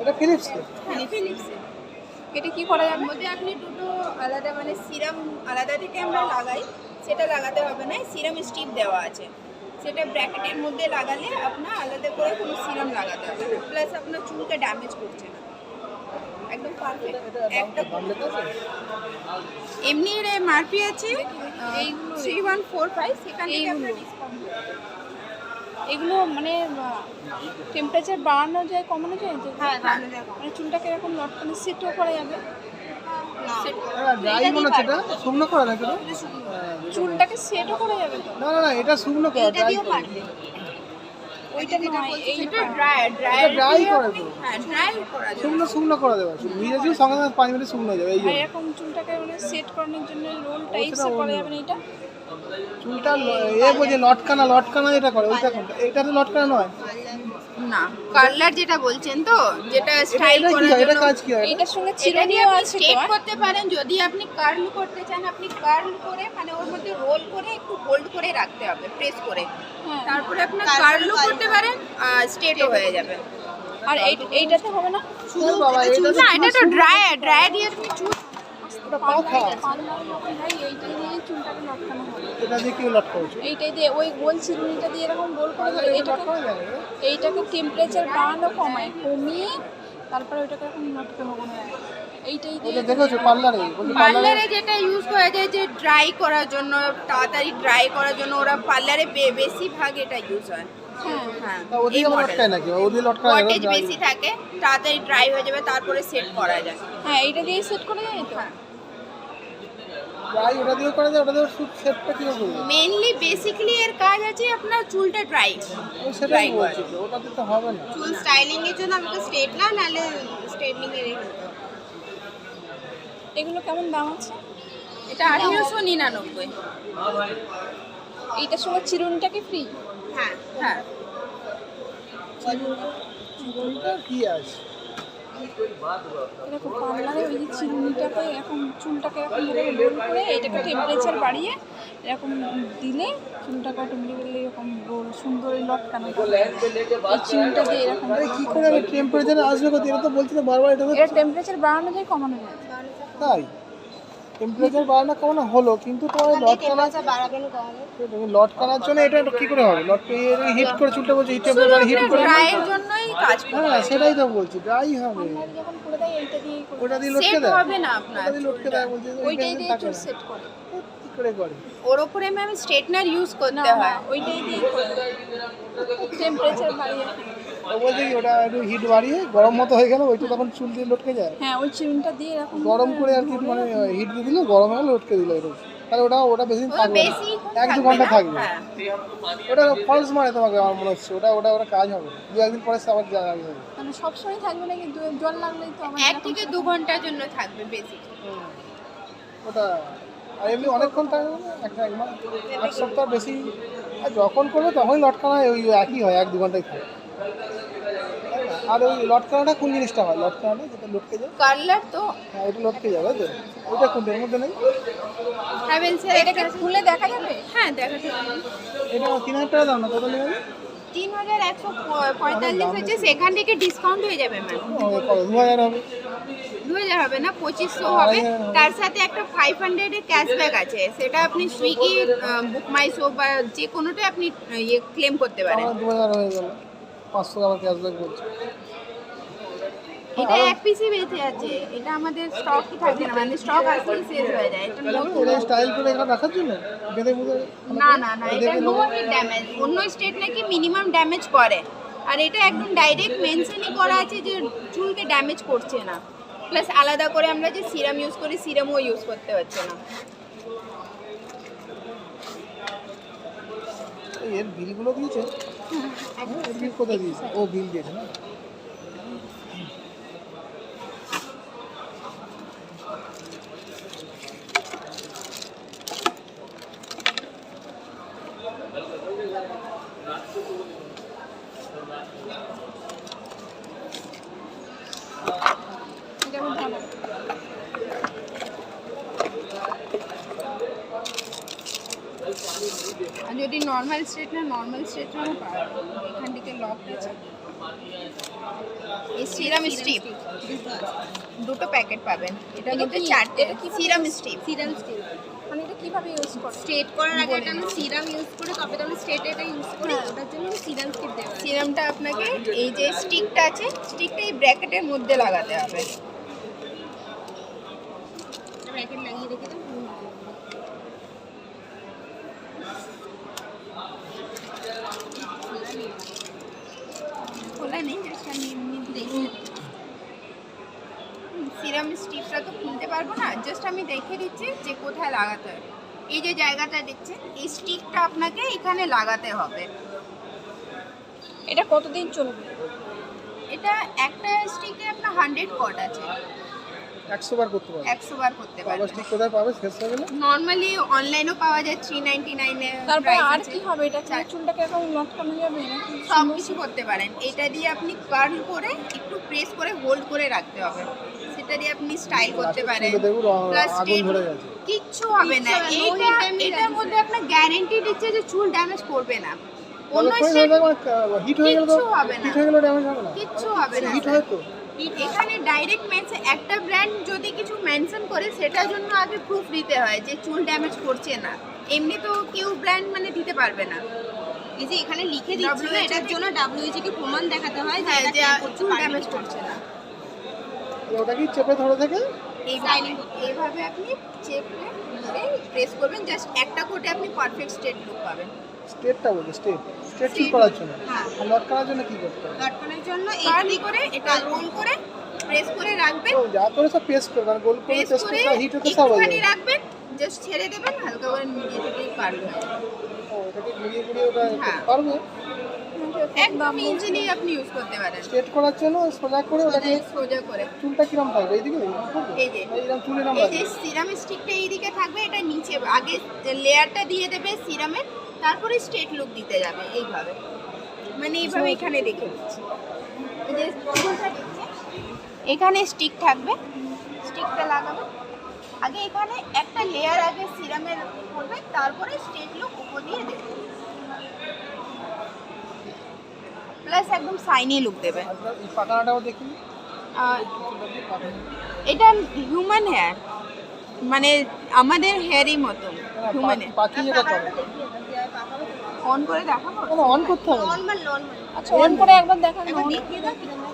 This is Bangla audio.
এটা ফিলিপস এটা কি করা যাবে? মধ্যে আপনি দুটো আলাদা মানে সিরাম আলাদা থেকে আমরা লাগাই, সেটা লাগাতে হবে না। সিরাম স্ট্রিপ দেওয়া আছে, সেটা ব্র্যাকেটের মধ্যে লাগালে আপনার আলাদা করে কোনো সিরাম লাগাতে হবে না, প্লাস আপনার চুলকে ড্যামেজ করছে না, একদম পারফেক্ট। একটা এমনি এর এমআরপি আছে 3145, সেখান থেকে আমরা ডিসকাউন্ট দেব। এগুলো মানে টেম্পারেচার বাড়ানো যায় কমানো যায়? হ্যাঁ, বাড়ানো যায়। মানে চুলটাকে এরকম লটকানো সেটও করা যাবে? ড্রাই মনে হচ্ছে, এটা শুকনো করা নাকি? চুলটাকে সেটও করা যাবে তো? না না না, এটা শুকনো করা, ড্রাই ওইটা নয়, এইটা ড্রাই করে তো। হ্যাঁ, ড্রাই করা যায়। শুকনো করে দেবে, ভিজে দিয়ে সঙ্গে সঙ্গে 5 মিনিট শুকনো হয়ে যাবে। এই আর জন্য এরকম চুলটাকে মানে সেট করানোর জন্য রোল টাইপস করা যাবে না এটা? চুলটা বলছে লটকানা যেটা করে ওইটা কোনটা? এটা তো লটকানা নয় না, কার্লার যেটা বলছেন তো, যেটা স্টাইল করার জন্য। এটা কাজ কি হয়? এটার সঙ্গে এটা চিরুনিও দিয়ে আপনি আছে স্ট্রেট তো? করতে পারেন। যদি আপনি কার্ল করতে চান, আপনি কার্ল করে মানে ওর মধ্যে রোল করে একটু হোল্ড করে রাখতে হবে, প্রেস করে। হ্যাঁ। তারপরে আপনি কার্লও করতে পারেন, স্ট্রেটও হয়ে যাবে। আর এইটাতে হবে না? শুধু বাবা না, এটা তো ড্রাই দিয়ে তুমি চুল এটা পাখা, পার্লার মতন ভাই, এইটাই দিয়ে চুলটাকে লটকানো হবে। এটা দিয়ে কি লটকাচ্ছে? এইটাই দিয়ে ওই গোল চিরুনিটা দিয়ে এরকম গোল করে ধরে এইটাকে টেম্পারেচার বাড়ানো কমিয়ে তারপরে ওইটাকে এরকম লটকানো কোনো এইটাই দিয়ে। এটা দেখেছো পার্লারে? বলছি পার্লারে যেটা ইউজ করা যায় যে ড্রাই করার জন্য, তাড়াতাড়ি ড্রাই করার জন্য, ওরা পার্লারে বেশিরভাগ এটা ইউজ হয়। হ্যাঁ হ্যাঁ, ওদিকে লটকায় নাকি? ওদিকে লটকায় ওয়াটেজ বেশি থাকে, তাড়াতাড়ি ড্রাই হয়ে যাবে, তারপরে সেট করা যায়। হ্যাঁ, এইটা দিয়ে সেট করা যায় তো? হ্যাঁ, ড্রাই ওটা দিয়ে করা যায়, ওটা দিয়ে শুট সেটটা কি করবে? মেইনলি বেসিক্যালি এর কাজ আছে আপনার চুলটা ড্রাই। ওই সেটাই বলছি তো, ওটাতে তো হবে না। চুল স্টাইলিং এর জন্য আমাকে স্ট্রেট না, নালে স্ট্রেটনিং এর। এগুলো কেমন দাম আছে? এটা 1899। এইটার সঙ্গে চিরুনিটা কি ফ্রি? হ্যাঁ হ্যাঁ, চিরুনিটা কি আছে? এরকম পার্লারে ওই যে চিরুনিটাকে এরকম চুলটাকে এরকম ধরে রোল করে এইটাকে টেম্পারেচার বাড়িয়ে এরকম দিলে চুলটাকে অটোমেটিক্যালি এরকম রোল সুন্দর লটকানো এই চিরুনিটা দিয়ে এরকম। আরে কি করে আমি টেম্পারেচারে আসবে কত? এটা তো বলছি না বারবার, এটা তো এর টেম্পারেচার বাড়ানো যায় কমানো যায়? তাই টেম্পারেচার বাড়ানো কমানো হলো, কিন্তু তোমার লটকানার জন্য এটা কি করে হবে? হিট করে চুলটা বলছে হিট টেম্পারেচার হিট করে। ড্রাইয়ের জন্যই কাজ করে। হ্যাঁ সেটাই তো বলছি, ড্রাই হবে। পার্লারে যখন করে দেয় এইটা দিয়ে ওটা দিয়ে লটকে সেট দেয়, হবে না আপনার। ওটা দিয়ে লটকে দেয় বলছে ওইটাই দিয়ে চুল সেট করে। কি করে করে? ওর উপরে ম্যাম স্ট্রেটনার ইউজ না করতে না, হয়। ওইটাই দিয়ে টেম্পারেচার বাড়িয়ে। ও বলছে কি ওটা একটু হিট বাড়িয়ে গরম মতো হয়ে গেল, ওইটা তখন চুল দিয়ে লটকে যায়। হ্যাঁ, ওই চিরুনিটা দিয়ে এরকম গরম করে আর কি মানে হিট দিয়ে দিল, গরম হয়ে লটকে দিল এরকম। তাহলে ওটা বেশি দিন থাকবে না, বেশি 1-2 ঘন্টা না। থাকবে। হ্যাঁ, ওটা ফলস মানে তোমাকে আমার মনে হচ্ছে, ওটা কাজ হবে 2-1 দিন পরে আবার যাবে। মানে সবসময় থাকবে নাকি? জল লাগলেই তো আমার 1 থেকে 2 ঘন্টার জন্য থাকবে বেশি। ওটা আর এমনি অনেকক্ষণ থাকবে না, এক মাস 1 সপ্তাহ বেশি। আর যখন করবে তখনই লটকানো হয়, ওই একই হয়, 1-2 ঘন্টায় থাকে। আর ওই লটকানোটা কোন জিনিসটা হয়? লটকানোটা যেটা লটকে যায়, কার্লার তো হ্যাঁ ওটা লটকে যাবে তো। ওইটা কোনটার মধ্যে নেই? হ্যাভেলস এটাকে খুলে দেখা যাবে? হ্যাঁ, দেখা যাবে। এটা 3000 টাকা দাম না, কত নেবে? 3145 হচ্ছে, সেখান থেকে ডিসকাউন্ট হয়ে যাবে ম্যাম। 2000 হবে। 2000 হবে না, 2500 হবে। তার সাথে একটা 500 এর ক্যাশব্যাক আছে, সেটা আপনি সুইগি, বুক মাই শো বা যে কোনোটাই আপনি ক্লেম করতে পারেন। আমার 2000 হয়ে গেল, 500 আবার ক্যাশব্যাক বলছে। এটা এক পিসই বেঁচে আছে, এটা আমাদের স্টকই থাকে না, মানে স্টক আসলেই শেষ হয়ে যায়। এটা নতুন। এটা স্টাইল করে এখানে রাখার জন্য বেঁধে বুঝে? না না না, এটা নো হিট ড্যামেজ। অন্য স্টেট নাকি মিনিমাম ড্যামেজ করে, আর এটা একদম ডাইরেক্ট মেনশনই করা আছে যে চুলকে ড্যামেজ করছে না। প্লাস আলাদা করে আমরা যে সিরাম ইউজ করি, সিরামও ইউজ করতে হচ্ছে না। এর বিলগুলো দিয়েছে? এর বিল কোথায় দিয়েছে? ও বিল দিয়েছে না? এটা আমার ভালো। আর যদি নর্মাল স্ট্রেটনারও পাওয়া যায়। এখান থেকে লক আছে। এই সিরাম স্ট্রিপ দুটো প্যাকেট পাবেন, এটার এটা মধ্যে কি? 4টে এটা কিভাবে সিরাম স্ট্রিপ। সিরাম স্টিল মানে এটা কিভাবে ইউজ করে? স্ট্রেট করার আগে একটা আমরা সিরাম ইউজ করে তবে তো আমরা স্ট্রেট এটা ইউজ করি, ওটার জন্য সিরাম স্টিল দেওয়া আছে। সিরামটা আপনাকে এই যে স্টিকটা আছে, স্টিকটা এই ব্র্যাকেটের মধ্যে লাগাতে হবে। ব্র্যাকেট লাগিয়ে রেখে দাও। খোলা নেই, জাস্ট আমি এমনি দেখি। সিরাম স্ট্রিপটা তো খুলতে পারবো না, জাস্ট আমি দেখে দিচ্ছি যে কোথায় লাগাতে হবে। এই যে জায়গাটা দেখছেন, এই স্টিকটা আপনাকে এখানে লাগাতে হবে। এটা কতদিন চলবে? এটা একটা স্টিকে আপনার 100 কট আছে, 100 বার করতে পারবে। 100 বার করতে আবার পারবেন। ঠিক কোথায় পাবে শেষ হয়ে গেলে? নর্মালি অনলাইনেও পাওয়া যায় 399 এ। তারপর price আর আছে। কি হবে? এটা কি চুলটাকে এখন লটকানো যাবে নাকি? সব কিছু করতে পারেন। এটা দিয়ে আপনি কার্ল করে একটু প্রেস করে হোল্ড করে রাখতে হবে, সেটা দিয়ে আপনি স্টাইল করতে পারেন। চুলে দেখুন প্লাস আগুন ধরে গেছে। কিচ্ছু হবে না। কিচ্ছু হবে না, এইটা no damage এটার মধ্যে আপনার গ্যারান্টি দিচ্ছে যে চুল ড্যামেজ করবে না। অন্য তাহলে স্টেট হিট হয়ে গেলে তো কিচ্ছু হবে না। হিট হয়ে গেলে ড্যামেজ হবে না? কিচ্ছু হবে না। হিট হয় তো? এখানে ডাইরেক্ট মেনশন, একটা ব্র্যান্ড যদি কিছু মেনশন করে সেটার জন্য আগে প্রুফ দিতে হয় যে চুল ড্যামেজ করছে না। এমনি তো কেউ ব্র্যান্ড মানে দিতে পারবে না। এই যে এখানে লিখে দিচ্ছিল WHO এটার জন্য WHO কে প্রমাণ দেখাতে হয় যে হ্যাঁ, এটা যে care করতে চুল পারবে ড্যামেজ না। করছে না। ওটা কি চেপে ধরে থেকে এইভাবে আপনি চেপে ধরে প্রেস করবেন, জাস্ট একটা কোটে আপনি পারফেক্ট স্ট্রেট লুক পাবেন। স্ট্রেটটা বলতে স্ট্রেট চুল করার জন্য। হ্যাঁ। আর লটকানোর জন্য কি করতে হবে? লটকানোর জন্য কার্লি করে এটা রোল করে প্রেস করে রাখবেন। ও, যা করে সব পেস্ট করে মানে গোল করে প্রেস পেস্ট করে করে হিট হতে সব হয়ে একটুখানি যাবে। রাখবেন, জাস্ট ছেড়ে দেবেন, হালকা করে মিডিয়ে থেকে কার্ল হয়ে যাবে। ও, ওটাকে ঘুরিয়ে ঘুরিয়ে ওটা হ্যাঁ। পারবে? একদম ইজিলি আপনি ইউজ করতে পারেন। স্ট্রেট করার জন্য সোজা করে ওটাকে সোজা করে চুলটা কিরম থাকবে এইদিকে? এই যে এইরকম চুল এরকম এই লাগবে। যে সিরাম স্টিকটা এইদিকে থাকবে, এটা নিচে আগে লেয়ারটা দিয়ে দেবে সিরামের, তারপরে স্ট্রেট লুক দিতে যাবে এইভাবে। মানে এইভাবে এখানে রেখে দিচ্ছি। এই যে চুলটা দিচ্ছে, এখানে স্টিক থাকবে, স্টিকটা লাগাবে। আগে এখানে একটা লেয়ার আগে সিরামের করবে, তারপরে স্ট্রেট লুক উপর দিয়ে দেবে, প্লাস একদম শাইনি লুক দেবে। আপনার এই পাকানাটাও দেখি। আর এটা হিউম্যান হেয়ার, মানে আমাদের হেয়ারই মতন হিউম্যান হেয়ার। পাখি যেটা করে অন করে দেখাবো? অন করতে হবে না। নর্মাল আচ্ছা অন করে একবার দেখান। একবার on দেখিয়ে দাও কিরকম